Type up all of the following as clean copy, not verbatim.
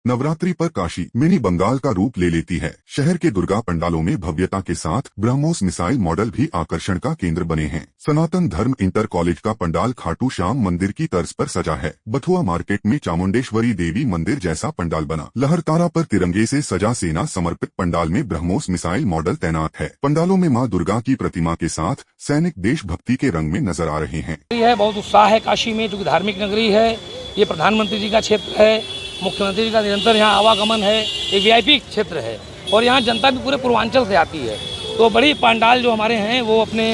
नवरात्रि पर काशी मिनी बंगाल का रूप ले लेती है। शहर के दुर्गा पंडालों में भव्यता के साथ ब्रह्मोस मिसाइल मॉडल भी आकर्षण का केंद्र बने हैं। सनातन धर्म इंटर कॉलेज का पंडाल खाटू श्याम मंदिर की तर्ज पर सजा है। बथुआ मार्केट में चामुंडेश्वरी देवी मंदिर जैसा पंडाल बना। लहरतारा पर तिरंगे से सजा सेना समर्पित पंडाल में ब्रह्मोस मिसाइल मॉडल तैनात है। पंडालों में मां दुर्गा की प्रतिमा के साथ सैनिक देशभक्ति के रंग में नजर आ रहे हैं। है बहुत उत्साह है काशी में, जो धार्मिक नगरी है। ये प्रधानमंत्री जी का क्षेत्र है, मुख्यमंत्री जी का निरंतर यहाँ आवागमन है। एक वीआईपी क्षेत्र है और यहाँ जनता भी पूरे पूर्वांचल से आती है। तो बड़ी पंडाल जो हमारे हैं वो अपने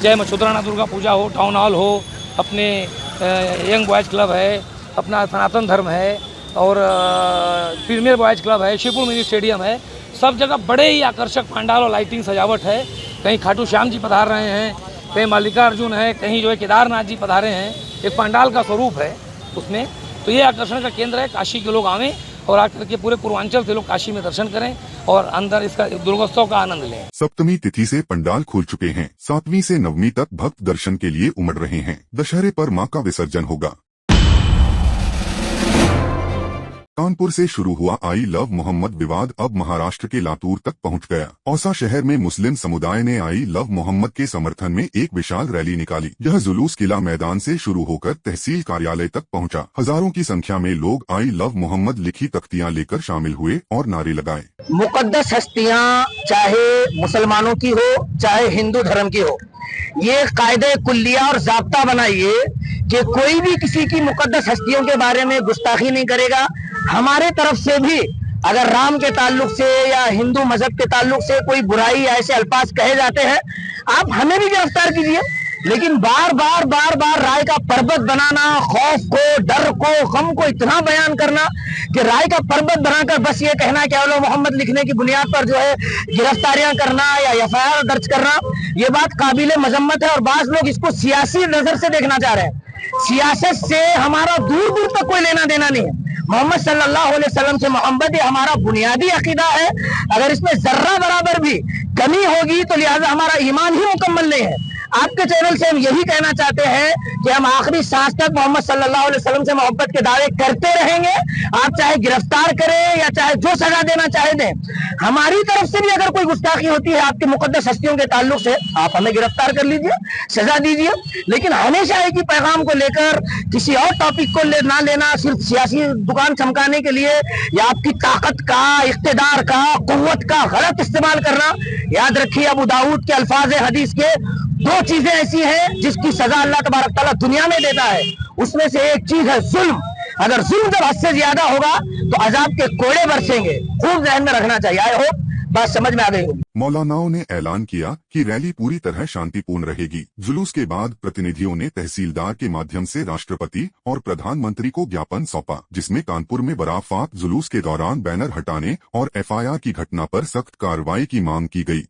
जय मछुद्राना दुर्गा पूजा हो, टाउन हॉल हो, अपने यंग बॉयज़ क्लब है, अपना सनातन धर्म है और प्रीमियर बॉयज़ क्लब है, शिवपुर मिनी स्टेडियम है। सब जगह बड़े ही आकर्षक पंडाल और लाइटिंग सजावट है। कहीं खाटू श्याम जी पधार रहे हैं, कहीं मल्लिकार्जुन है, कहीं जो है केदारनाथ जी पधारे हैं। एक पंडाल का स्वरूप है उसमें। तो ये आकर्षण का केंद्र है। काशी के लोग आवें और आकर के पूरे पूर्वांचल से लोग काशी में दर्शन करें और अंदर इसका दुर्गोत्सव का आनंद लें। सप्तमी तिथि से पंडाल खुल चुके हैं। 7वीं से 9वीं तक भक्त दर्शन के लिए उमड़ रहे हैं। दशहरे पर मां का विसर्जन होगा। कानपुर से शुरू हुआ आई लव मोहम्मद विवाद अब महाराष्ट्र के लातूर तक पहुंच गया। औसा शहर में मुस्लिम समुदाय ने आई लव मोहम्मद के समर्थन में एक विशाल रैली निकाली। यह जुलूस किला मैदान से शुरू होकर तहसील कार्यालय तक पहुंचा। हजारों की संख्या में लोग आई लव मोहम्मद लिखी तख्तियां लेकर शामिल हुए और नारे लगाए। मुकद्दस हस्तियां चाहे मुसलमानों की हो चाहे हिंदू धर्म की हो, ये कायदे कुल्लिया और ज़ाब्ता बनाइए कि कोई भी किसी की मुकद्दस हस्तियों के बारे में गुस्ताखी नहीं करेगा। हमारे तरफ से भी अगर राम के ताल्लुक से या हिंदू मजहब के ताल्लुक से कोई बुराई या ऐसे अल्फाज कहे जाते हैं, आप हमें भी गिरफ्तार कीजिए। लेकिन बार बार राय का पर्वत बनाना, खौफ को, डर को, गम को इतना बयान करना कि राय का पर्वत बनाकर बस ये कहना कि औला मोहम्मद लिखने की बुनियाद पर जो है गिरफ्तारियां करना या एफआईआर दर्ज करना, ये बात काबिले मजम्मत है। और बाज लोग इसको सियासी नजर से देखना चाह रहे हैं। सियासत से हमारा दूर दूर तक कोई लेना देना नहीं है। मोहम्मद सल्लल्लाहु अलैहि वसल्लम से मोहब्बत ये हमारा बुनियादी अकीदा है। अगर इसमें जर्रा बराबर भी कमी होगी तो लिहाजा हमारा ईमान ही मुकम्मल नहीं है। आपके चैनल से हम यही कहना चाहते हैं कि हम आखिरी सांस तक मोहम्मद सल्लल्लाहु अलैहि वसल्लम से मोहब्बत के दावे करते रहेंगे। आप चाहे गिरफ्तार करें या चाहे जो सजा देना चाहे दें। हमारी तरफ से भी अगर कोई गुस्ताखी होती है आपके मुकद्दस हस्तियों के ताल्लुक से, आप हमें गिरफ्तार कर लीजिए, सजा दीजिए। लेकिन हमेशा एक ही पैगाम को लेकर किसी और टॉपिक को ना लेना, सिर्फ सियासी दुकान चमकाने के लिए या आपकी ताकत का, इख्तिदार का, कुव्वत का गलत इस्तेमाल करना। याद रखिए, अबू दाऊद के अल्फाज हदीस के दो चीजें ऐसी हैं जिसकी सजा अल्लाह तबारक तआला दुनिया में देता है। उसमें से एक चीज है जुल्म। अगर जुल्म जब हद से ज्यादा होगा तो अजाब के कोड़े बरसेंगे। खूब ज़हन में रखना चाहिए। आई होप बात समझ में आ गई होगी। मौलानाओं ने ऐलान किया कि रैली पूरी तरह शांतिपूर्ण रहेगी। जुलूस के बाद प्रतिनिधियों ने तहसीलदार के माध्यम से राष्ट्रपति और प्रधानमंत्री को ज्ञापन सौंपा, जिसमें कानपुर में बराफात जुलूस के दौरान बैनर हटाने और एफआईआर की घटना पर सख्त कार्रवाई की मांग की गई।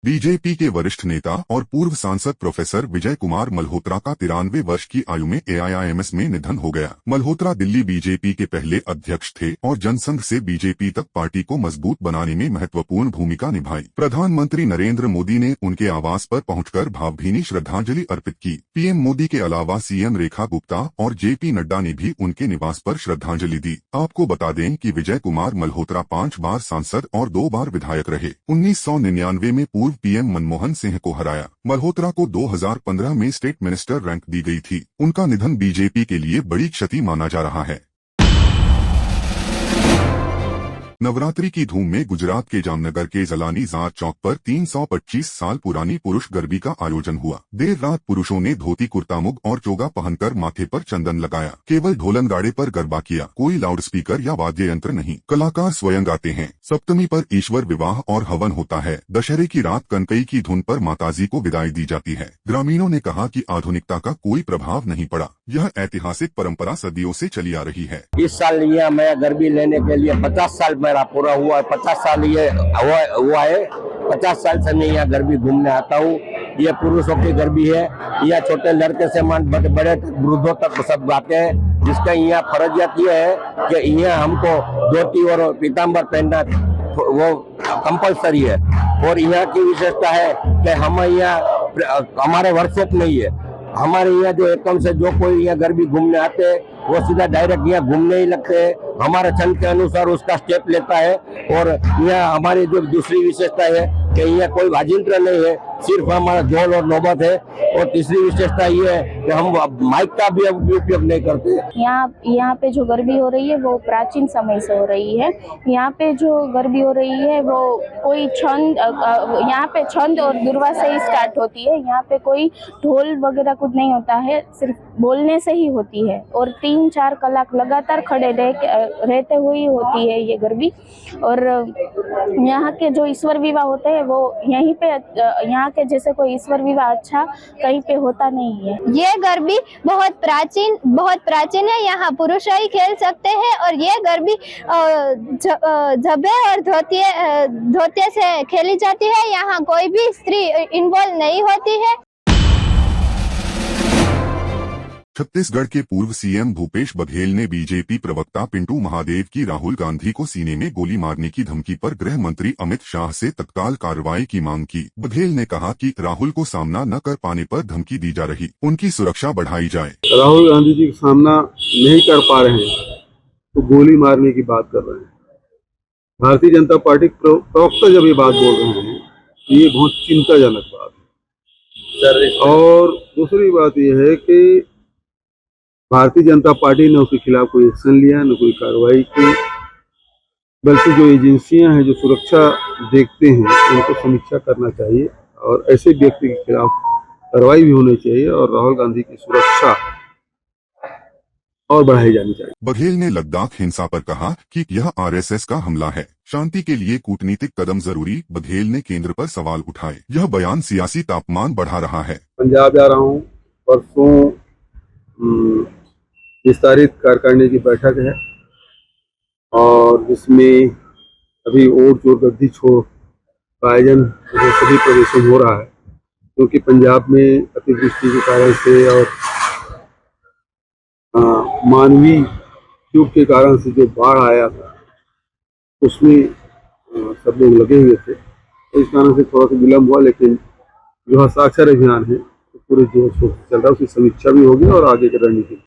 बीजेपी के वरिष्ठ नेता और पूर्व सांसद प्रोफेसर विजय कुमार मल्होत्रा का 93 वर्ष की आयु में एआईएमएस में निधन हो गया। मल्होत्रा दिल्ली बीजेपी के पहले अध्यक्ष थे और जनसंघ से बीजेपी तक पार्टी को मजबूत बनाने में महत्वपूर्ण भूमिका निभाई। प्रधानमंत्री नरेंद्र मोदी ने उनके आवास पर पहुंचकर भावभीनी श्रद्धांजलि अर्पित की। पीएम मोदी के अलावा सीएम रेखा गुप्ता और जेपी नड्डा ने भी उनके निवास पर श्रद्धांजलि दी। आपको बता दें कि विजय कुमार मल्होत्रा 5 बार सांसद और 2 बार विधायक रहे। 1999 में पूर्व पीएम मनमोहन सिंह को हराया। मल्होत्रा को 2015 में स्टेट मिनिस्टर रैंक दी गई थी। उनका निधन बीजेपी के लिए बड़ी क्षति माना जा रहा है। नवरात्रि की धूम में गुजरात के जामनगर के जलानी जार चौक पर 325 साल पुरानी पुरुष गरबी का आयोजन हुआ। देर रात पुरुषों ने धोती कुर्ता मुग और चोगा पहनकर माथे पर चंदन लगाया। केवल ढोलन गाड़े पर गरबा किया। कोई लाउडस्पीकर या वाद्य यंत्र नहीं। कलाकार स्वयं गाते हैं। सप्तमी पर ईश्वर विवाह और हवन होता है। दशहरे की रात कनकई की धुन पर माताजी को विदाई दी जाती है। ग्रामीणों ने कहा कि आधुनिकता का कोई प्रभाव नहीं पड़ा। यह ऐतिहासिक परंपरा सदियों से चली आ रही है। इस साल यहाँ मैं गरबी लेने के लिए 50 साल मेरा पूरा हुआ है। 50 साल ये हुआ है। 50 साल से मैं यहाँ गरबी घूमने आता हूँ। ये पुरुषों की गरबी है। यहाँ छोटे लड़के से मान बड़े वृद्धों तक सब गाते हैं। जिसका यहाँ फर्जियत ये है कि यहाँ हमको धोती और पीताम्बर पहनना वो कंपलसरी है। और यहाँ की विशेषता है कि हम यहाँ हमारे वर्कशॉप नहीं है। हमारे यहाँ जो एकम से जो कोई यहाँ गरबी घूमने आते हैं वो सीधा डायरेक्ट यहाँ घूमने ही लगते हैं। हमारे छंद के अनुसार उसका स्टेप लेता है। और यहाँ हमारी जो दूसरी विशेषता है कि यहाँ कोई वाजिंत्र नहीं है, सिर्फ हमारा ढोल और नौबत है। और तीसरी विशेषता ये है कि हम माइक का भी उपयोग नहीं करते। यहाँ पे जो गरबी हो रही है वो प्राचीन समय से हो रही है। यहाँ पे जो गरबी हो रही है वो कोई छंद, यहाँ पे छंद और दुर्वा से ही स्टार्ट होती है। यहाँ पे कोई ढोल वगैरह कुछ नहीं होता है, सिर्फ बोलने से ही होती है। और 3-4 कलाक लगातार खड़े रहते हुए ही होती है ये गरबी। और यहाँ के जो ईश्वर विवाह होते हैं वो यहीं पे, यहाँ के जैसे कोई ईश्वर विवाह अच्छा कहीं पे होता नहीं है। ये गरबी बहुत प्राचीन है। यहाँ पुरुष ही खेल सकते हैं और ये गरबी झब्बे और धोतिये से खेली जाती है। यहाँ कोई भी स्त्री इन्वॉल्व नहीं होती है। छत्तीसगढ़ के पूर्व सीएम भूपेश बघेल ने बीजेपी प्रवक्ता पिंटू महादेव की राहुल गांधी को सीने में गोली मारने की धमकी पर गृह मंत्री अमित शाह से तत्काल कार्रवाई की मांग की। बघेल ने कहा कि राहुल को सामना न कर पाने पर धमकी दी जा रही, उनकी सुरक्षा बढ़ाई जाए। राहुल गांधी जी का सामना नहीं कर पा रहे हैं तो गोली मारने की बात कर रहे हैं। भारतीय जनता पार्टी प्रवक्ता जब ये बात बोल रहे हैं तो ये बहुत चिंताजनक बात है। और दूसरी बात यह है कि भारतीय जनता पार्टी ने उसके खिलाफ कोई एक्शन लिया, न कोई कार्रवाई की, बल्कि जो एजेंसियां हैं जो सुरक्षा देखते हैं उनको समीक्षा करना चाहिए और ऐसे व्यक्ति के खिलाफ कार्रवाई भी होनी चाहिए और राहुल गांधी की सुरक्षा और बढ़ाई जानी चाहिए। बघेल ने लद्दाख हिंसा पर कहा कि यह आरएसएस का हमला है, शांति के लिए कूटनीतिक कदम जरूरी। बघेल ने केंद्र पर सवाल उठाए। यह बयान सियासी तापमान बढ़ा रहा है। पंजाब जा रहा हूँ, परसों विस्तारित कार्यकारिणी की बैठक है और जिसमें अभी और जोर गद्दी छोड़ का आयोजन सभी प्रदेशों में हो रहा है, क्योंकि पंजाब में अतिवृष्टि के कारण से और मानवीय चूक के कारण से जो बाढ़ आया था उसमें सब लोग लगे हुए थे। तो इस कारण से थोड़ा सा विलम्ब हुआ, लेकिन जो हस्ताक्षर अभियान है तो पूरे जोर शोर से चल रहा है। उसकी समीक्षा भी होगी और आगे की रणनीति